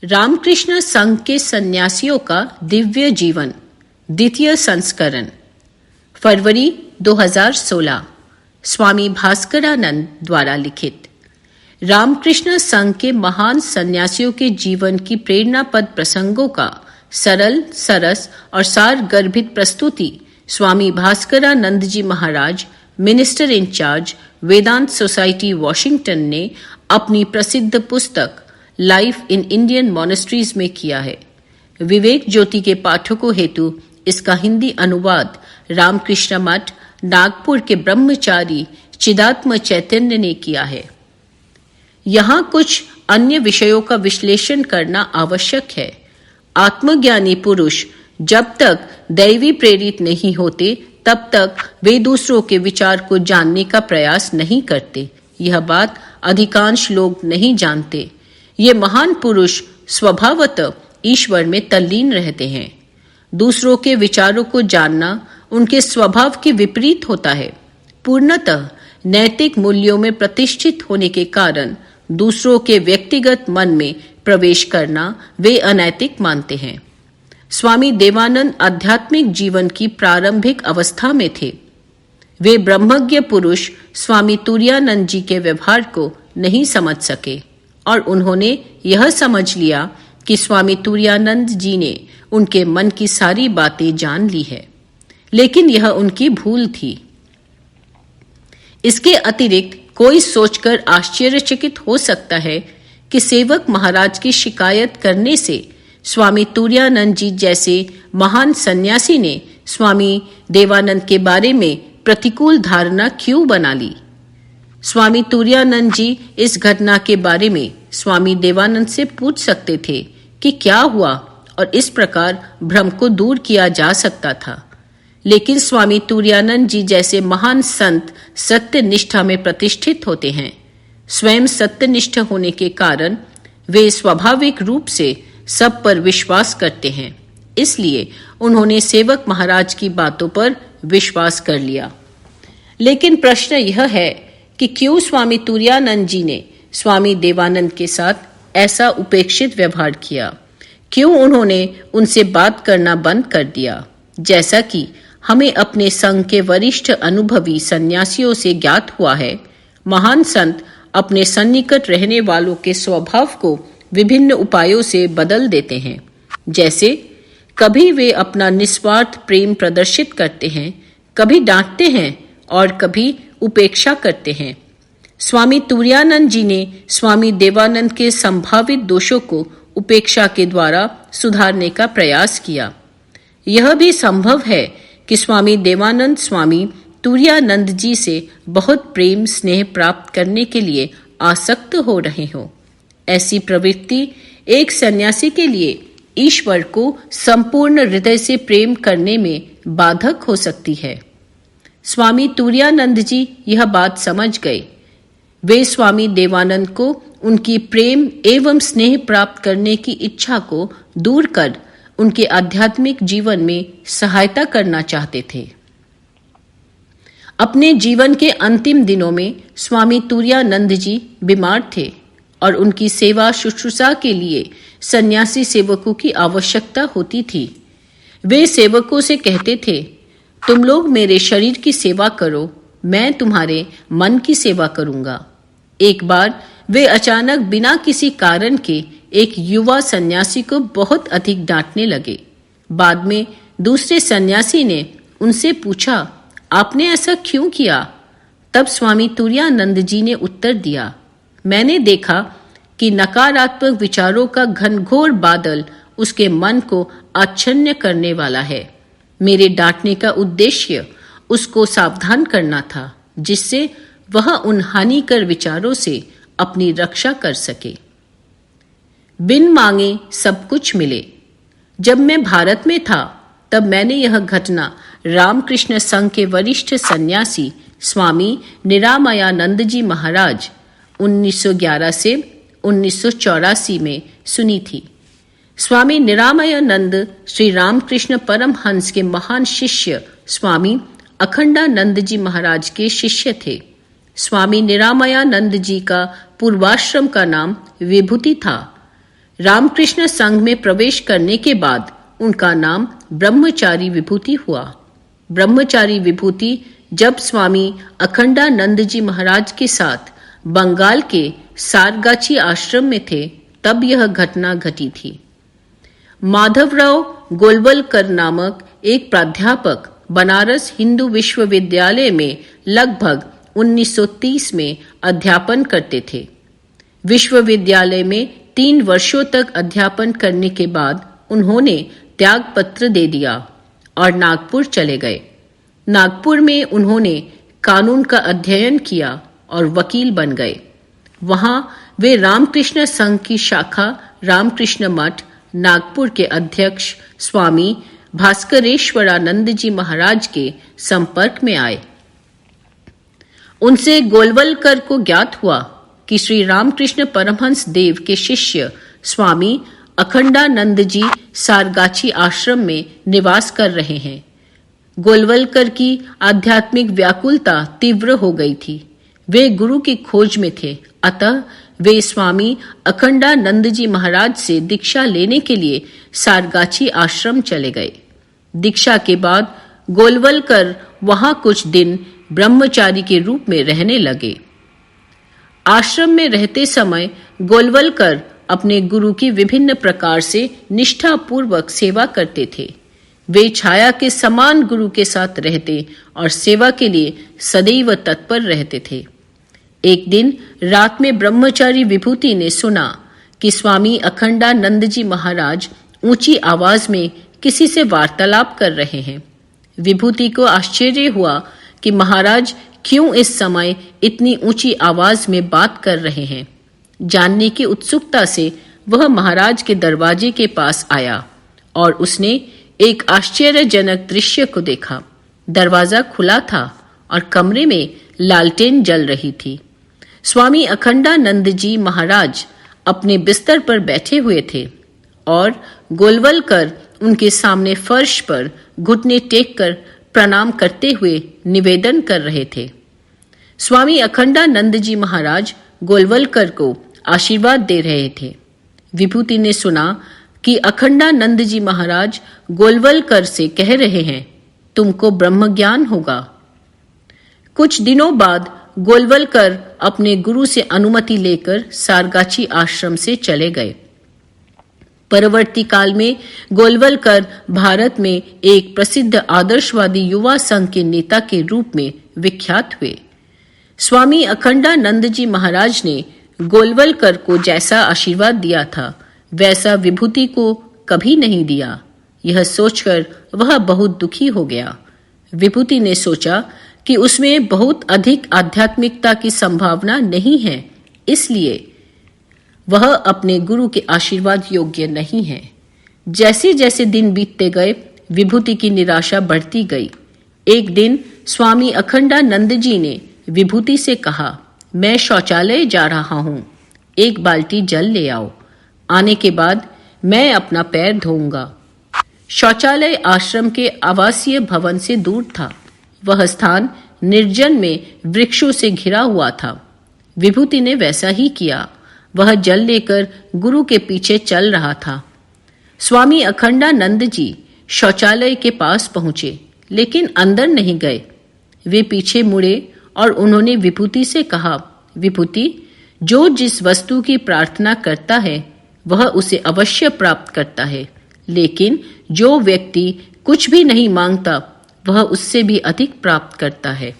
रामकृष्ण संघ के सन्यासियों का दिव्य जीवन द्वितीय संस्करण फरवरी 2016 स्वामी भास्करानंद द्वारा लिखित। रामकृष्ण संघ के महान सन्यासियों के जीवन की प्रेरणापद प्रसंगों का सरल, सरस और सार गर्भित प्रस्तुति स्वामी भास्करानंद जी महाराज, मिनिस्टर इंचार्ज, वेदांत सोसाइटी, वॉशिंगटन ने अपनी प्रसिद्ध पुस्तक लाइफ इन इंडियन मॉनेस्ट्रीज में किया है। विवेक ज्योति के पाठकों हेतु इसका हिंदी अनुवाद रामकृष्ण मठ, नागपुर के ब्रह्मचारी चिदात्म चैतन्य ने किया है। यहाँ कुछ अन्य विषयों का विश्लेषण करना आवश्यक है। आत्मज्ञानी पुरुष जब तक दैवी प्रेरित नहीं होते तब तक वे दूसरों के विचार को जानने का प्रयास नहीं करते। यह बात अधिकांश लोग नहीं जानते। ये महान पुरुष स्वभावतः ईश्वर में तल्लीन रहते हैं। दूसरों के विचारों को जानना उनके स्वभाव के विपरीत होता है। पूर्णतः नैतिक मूल्यों में प्रतिष्ठित होने के कारण दूसरों के व्यक्तिगत मन में प्रवेश करना वे अनैतिक मानते हैं। स्वामी देवानंद आध्यात्मिक जीवन की प्रारंभिक अवस्था में थे। वे ब्रह्मज्ञ पुरुष स्वामी तुरायानंद जी के व्यवहार को नहीं समझ सके और उन्होंने यह समझ लिया कि स्वामी तुरायानंद जी ने उनके मन की सारी बातें जान ली है, लेकिन यह उनकी भूल थी। इसके अतिरिक्त कोई सोचकर आश्चर्यचकित हो सकता है कि सेवक महाराज की शिकायत करने से स्वामी तुरायानंद जी जैसे महान सन्यासी ने स्वामी देवानंद के बारे में प्रतिकूल धारणा क्यों बना ली। स्वामी तुरायानंद जी इस घटना के बारे में स्वामी देवानंद से पूछ सकते थे कि क्या हुआ और इस प्रकार भ्रम को दूर किया जा सकता था। लेकिन स्वामी तुरायानंद जी जैसे महान संत सत्य निष्ठा में प्रतिष्ठित होते हैं। स्वयं सत्यनिष्ठ होने के कारण वे स्वाभाविक रूप से सब पर विश्वास करते हैं। इसलिए उन्होंने सेवक महाराज की बातों पर विश्वास कर लिया। लेकिन प्रश्न यह है कि क्यों स्वामी तुरायानंद जी ने स्वामी देवानंद के साथ ऐसा उपेक्षित व्यवहार किया? क्यों उन्होंने उनसे बात करना बंद कर दिया? जैसा कि हमें अपने संघ के वरिष्ठ अनुभवी सन्यासियों से ज्ञात हुआ है, महान संत अपने सन्निकट रहने वालों के स्वभाव को विभिन्न उपायों से बदल देते हैं। जैसे कभी वे अपना निस्वार्थ प्रेम प्रदर्शित करते हैं, कभी डांटते हैं और कभी उपेक्षा करते हैं। स्वामी तुरायानंद जी ने स्वामी देवानंद के संभावित दोषों को उपेक्षा के द्वारा सुधारने का प्रयास किया। यह भी संभव है कि स्वामी देवानंद स्वामी तुरायानंद जी से बहुत प्रेम स्नेह प्राप्त करने के लिए आसक्त हो रहे हों। ऐसी प्रवृत्ति एक सन्यासी के लिए ईश्वर को संपूर्ण हृदय से प्रेम करने में बाधक हो सकती है। स्वामी तुरायानंद जी यह बात समझ गए। वे स्वामी देवानंद को उनकी प्रेम एवं स्नेह प्राप्त करने की इच्छा को दूर कर उनके आध्यात्मिक जीवन में सहायता करना चाहते थे। अपने जीवन के अंतिम दिनों में स्वामी तुरायानंद जी बीमार थे और उनकी सेवा शुश्रूषा के लिए सन्यासी सेवकों की आवश्यकता होती थी। वे सेवकों से कहते थे, तुम लोग मेरे शरीर की सेवा करो, मैं तुम्हारे मन की सेवा करूंगा। एक बार वे अचानक बिना किसी कारण के एक युवा सन्यासी को बहुत अधिक डांटने लगे। बाद में दूसरे सन्यासी ने उनसे पूछा, आपने ऐसा क्यों किया? तब स्वामी तुरायानंद जी ने उत्तर दिया, मैंने देखा कि नकारात्मक विचारों का घनघोर बादल उसके मन को आच्छन्न करने वाला है। मेरे डांटने का उद्देश्य उसको सावधान करना था, जिससे वह उन हानिकर विचारों से अपनी रक्षा कर सके। बिन मांगे सब कुछ मिले। जब मैं भारत में था तब मैंने यह घटना रामकृष्ण संघ के वरिष्ठ सन्यासी स्वामी निरामयानंद जी महाराज 1911 से 1984 में सुनी थी। स्वामी निरामयानंद श्री रामकृष्ण परमहंस के महान शिष्य स्वामी अखंडानंद जी महाराज के शिष्य थे। स्वामी निरामयानंद जी का पूर्वाश्रम का नाम विभूति था। रामकृष्ण संघ में प्रवेश करने के बाद उनका नाम ब्रह्मचारी विभूति हुआ। ब्रह्मचारी विभूति जब स्वामी अखंडानंद जी महाराज के साथ बंगाल के सारगाछी आश्रम में थे तब यह घटना घटी थी। माधवराव गोलवलकर नामक एक प्राध्यापक बनारस हिंदू विश्वविद्यालय में लगभग 1930 में अध्यापन करते थे। विश्वविद्यालय में 3 वर्षों तक अध्यापन करने के बाद उन्होंने त्याग पत्र दे दिया और नागपुर चले गए। नागपुर में उन्होंने कानून का अध्ययन किया और वकील बन गए। वहां वे रामकृष्ण संघ की शाखा रामकृष्ण मठ नागपुर के अध्यक्ष स्वामी भास्करेश्वरानंद जी महाराज के संपर्क में आए। उनसे गोलवलकर को ज्ञात हुआ कि श्री रामकृष्ण परमहंस देव के शिष्य स्वामी अखंडानंद जी सारगाछी आश्रम में निवास कर रहे हैं। गोलवलकर की आध्यात्मिक व्याकुलता तीव्र हो गई थी। वे गुरु की खोज में थे, अतः वे स्वामी अखंडानंद जी महाराज से दीक्षा लेने के लिए सारगाछी आश्रम चले गए। दीक्षा के बाद गोलवलकर वहां कुछ दिन ब्रह्मचारी के रूप में रहने लगे। आश्रम में रहते समय गोलवलकर अपने गुरु की विभिन्न प्रकार से निष्ठापूर्वक सेवा करते थे। वे छाया के समान गुरु के साथ रहते और सेवा के लिए सदैव तत्पर रहते थे। एक दिन रात में ब्रह्मचारी विभूति ने सुना कि स्वामी अखंडानंद जी महाराज ऊंची आवाज में किसी से वार्तालाप कर रहे हैं। विभूति को आश्चर्य हुआ कि महाराज क्यों इस समय इतनी ऊंची आवाज में बात कर रहे हैं। जानने की उत्सुकता से वह महाराज के दरवाजे के पास आया और उसने एक आश्चर्यजनक दृश्य को देखा। दरवाजा खुला था और कमरे में लालटेन जल रही थी। स्वामी अखंडानंद जी महाराज अपने बिस्तर पर बैठे हुए थे और गोलवलकर उनके सामने फर्श पर घुटने टेक कर प्रणाम करते हुए निवेदन कर रहे थे। स्वामी अखंडानंद जी महाराज गोलवलकर को आशीर्वाद दे रहे थे। विभूति ने सुना कि अखंडानंद जी महाराज गोलवलकर से कह रहे हैं, तुमको ब्रह्म ज्ञान होगा। कुछ दिनों बाद गोलवलकर अपने गुरु से अनुमति लेकर सारगाछी आश्रम से चले गए। परवर्ती काल में गोलवलकर भारत में एक प्रसिद्ध आदर्शवादी युवा संघ के नेता के रूप में विख्यात हुए। स्वामी अखंडानंद जी महाराज ने गोलवलकर को जैसा आशीर्वाद दिया था वैसा विभूति को कभी नहीं दिया। यह सोचकर वह बहुत दुखी हो गया। विभूति ने सोचा कि उसमें बहुत अधिक आध्यात्मिकता की संभावना नहीं है, इसलिए वह अपने गुरु के आशीर्वाद योग्य नहीं है। जैसे जैसे दिन बीतते गए विभूति की निराशा बढ़ती गई। एक दिन स्वामी अखंडानंद जी ने विभूति से कहा, मैं शौचालय जा रहा हूं, एक बाल्टी जल ले आओ। आने के बाद मैं अपना पैर धोऊंगा। शौचालय आश्रम के आवासीय भवन से दूर था। वह स्थान निर्जन में वृक्षों से घिरा हुआ था। विभूति ने वैसा ही किया। वह जल लेकर गुरु के पीछे चल रहा था। स्वामी अखंडानंद जी शौचालय के पास पहुंचे, लेकिन अंदर नहीं गए। वे पीछे मुड़े और उन्होंने विभूति से कहा, विभूति, जो जिस वस्तु की प्रार्थना करता है वह उसे अवश्य प्राप्त करता है, लेकिन जो व्यक्ति कुछ भी नहीं मांगता वह उससे भी अधिक प्राप्त करता है।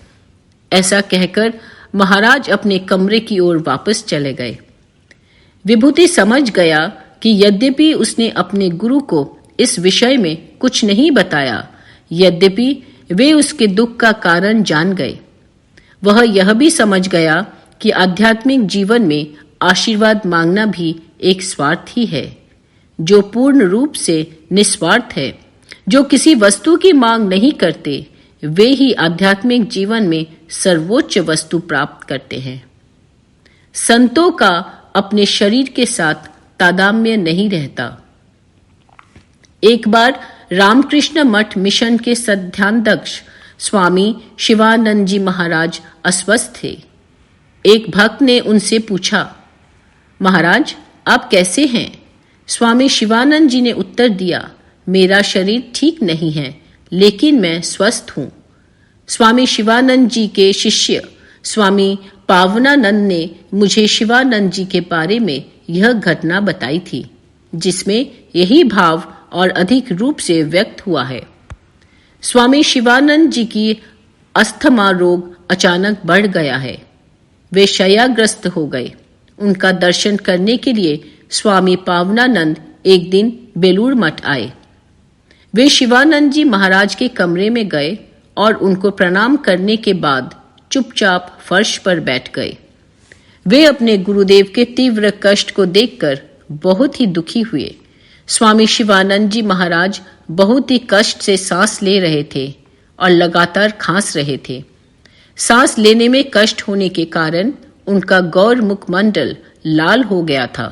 ऐसा कहकर महाराज अपने कमरे की ओर वापस चले गए। विभूति समझ गया कि यद्यपि उसने अपने गुरु को इस विषय में कुछ नहीं बताया, यद्यपि वे उसके दुख का कारण जान गए। वह यह भी समझ गया कि आध्यात्मिक जीवन में आशीर्वाद मांगना भी एक स्वार्थ ही है। जो पूर्ण रूप से निस्वार्थ है, जो किसी वस्तु की मांग नहीं करते, वे ही आध्यात्मिक जीवन में सर्वोच्च वस्तु प्राप्त करते हैं। संतों का अपने शरीर के साथ तादात्म्य नहीं रहता। एक बार रामकृष्ण मठ मिशन के सध्याध्यक्ष स्वामी शिवानंद जी महाराज अस्वस्थ थे। एक भक्त ने उनसे पूछा, महाराज, आप कैसे हैं? स्वामी शिवानंद जी ने उत्तर दिया, मेरा शरीर ठीक नहीं है, लेकिन मैं स्वस्थ हूं। स्वामी शिवानंद जी के शिष्य स्वामी पावनानंद ने मुझे शिवानंद जी के बारे में यह घटना बताई थी, जिसमें यही भाव और अधिक रूप से व्यक्त हुआ है। स्वामी शिवानंद जी की अस्थमा रोग अचानक बढ़ गया है। वे शय्याग्रस्त हो गए। उनका दर्शन करने के लिए स्वामी पावनानंद एक दिन बेलूर मठ आए। वे शिवानंद जी महाराज के कमरे में गए और उनको प्रणाम करने के बाद चुपचाप फर्श पर बैठ गए। वे अपने गुरुदेव के तीव्र कष्ट को देखकर बहुत ही दुखी हुए। स्वामी शिवानंद जी महाराज बहुत ही कष्ट से सांस ले रहे थे और लगातार खांस रहे थे। सांस लेने में कष्ट होने के कारण उनका गौर मुखमंडल लाल हो गया था।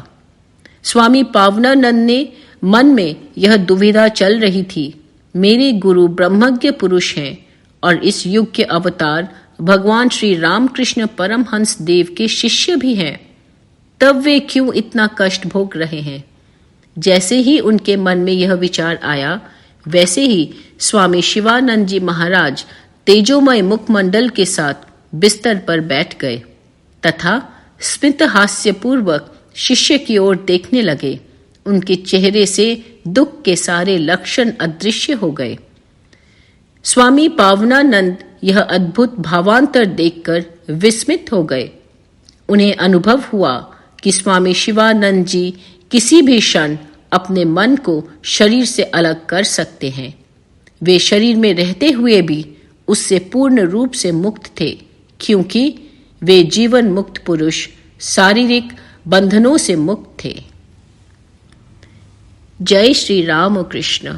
स्वामी पावनानंद ने मन में यह दुविधा चल रही थी, मेरे गुरु ब्रह्मज्ञ पुरुष हैं और इस युग के अवतार भगवान श्री रामकृष्ण परमहंस देव के शिष्य भी हैं, तब वे क्यों इतना कष्ट भोग रहे हैं। जैसे ही उनके मन में यह विचार आया, वैसे ही स्वामी शिवानंद जी महाराज तेजोमय मुखमंडल के साथ बिस्तर पर बैठ गए तथा स्मित हास्य पूर्वक शिष्य की ओर देखने लगे। उनके चेहरे से दुख के सारे लक्षण अदृश्य हो गए। स्वामी पावनानंद यह अद्भुत भावांतर देखकर विस्मित हो गए। उन्हें अनुभव हुआ कि स्वामी शिवानंद जी किसी भी क्षण अपने मन को शरीर से अलग कर सकते हैं। वे शरीर में रहते हुए भी उससे पूर्ण रूप से मुक्त थे, क्योंकि वे जीवन मुक्त पुरुष शारीरिक बंधनों से मुक्त थे। जय श्री राम कृष्ण।